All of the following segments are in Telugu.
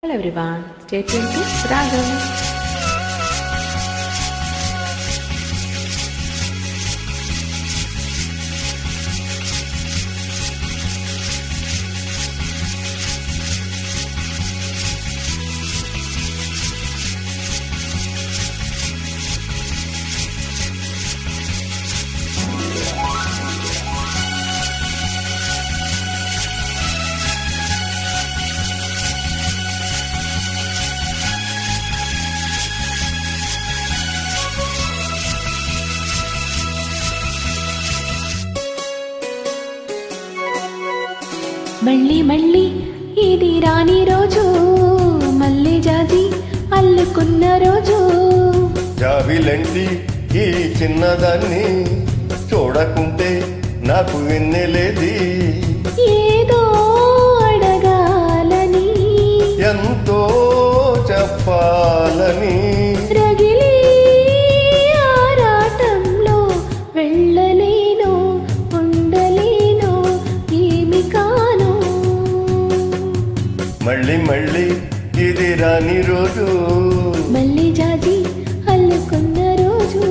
Hello everyone, stay tuned to Ragam. మళ్ళీ మళ్ళీ ఇది రాని రోజు, మళ్ళీ జాజి అల్లుకున్న రోజు. జాబిలంటి ఈ చిన్నదాన్ని చూడకుంటే నాకు వెన్నెలేది. ఏదో అడగాలని, ఎంతో చెప్పాలని, రగిలి ఆరాటంలో వెళ్ళలేను, ఉండలేను, ఏమి కాను. మళ్ళీ మళ్ళీ ఇది రాని రోజు, మళ్ళీ జాజి అల్లుకున్న రోజు.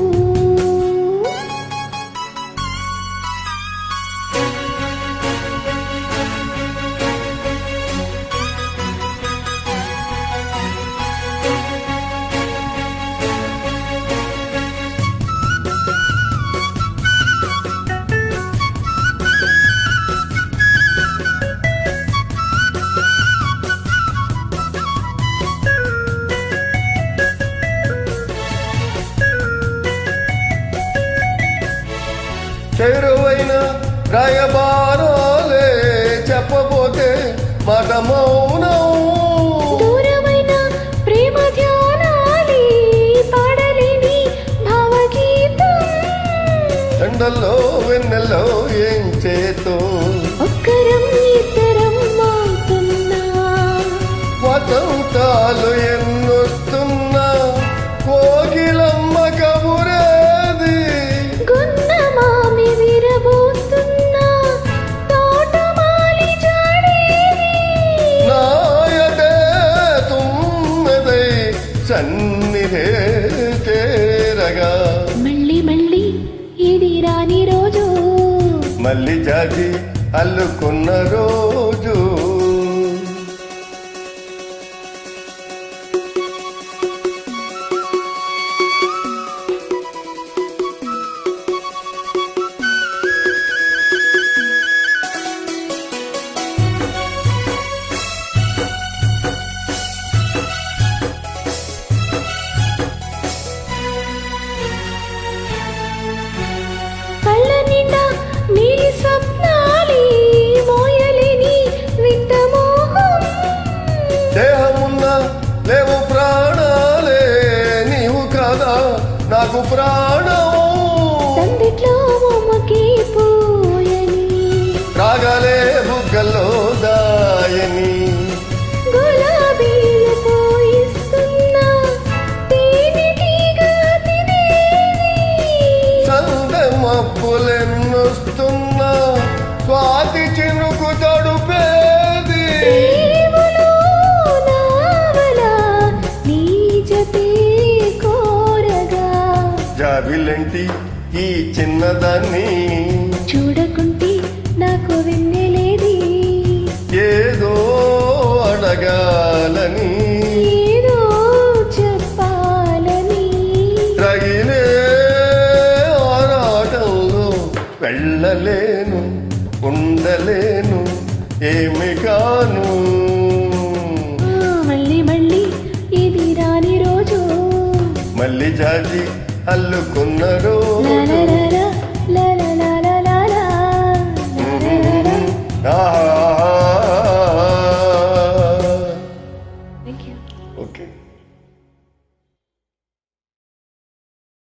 చేరువైన రాయబారాలే చెప్పబోతే మాట మౌనం. దూరమైన ప్రేమ ధ్యానాలి పాడలేని భావగీతం. ఎండల్లో వెన్నెల్లో ఏం చేతో ఒక్కరం ఇద్దరం అవుతున్నా, వసంతాలు ఎన్నొస్తున్నా, కోకిలమ్మ కబురేది. గున్న మామి విరబోస్తున్నా, తోటమాలి జాడేది. నాయదే తుమ్మెదై సన్నిధే చేరగా, మళ్ళీ మళ్ళీ ఇది రాని రోజు, మళ్ళీ జాజి అల్లుకున్న రోజు. కళ్ళ నిండా నీ స్వప్నాలి మోయలేని విత్తమోహం. దేహమున్న లేవు ప్రాణాలే, నీవు కదా నాకు ప్రాణం. తండ్రిట్లో బొమ్మకి పోయని, రాగలే బుగ్గల్లో దాయని, గులాబీలు పోయిస్తున్నా, తేనెటీగా తినేది. సందె మబ్బులెన్నొస్తున్నా, స్వాతి చినుకు తడుపేది. ప్రేమలో నావలా నీ జతే కోరగా, జాబిలంటి ఈ చిన్నదాన్ని చూడకుంటే నాకు వెన్నెలేది. ఏదో అడగాలని, ఏదో చెప్పాలని, రగిలే ఆరాటంలో వెళ్ళలేను, ఉండలేను, ఏమి కాను. మళ్ళీ మళ్ళీ ఇది రాని రోజు, మళ్ళీ జాజి అల్లుకున్న రోజు.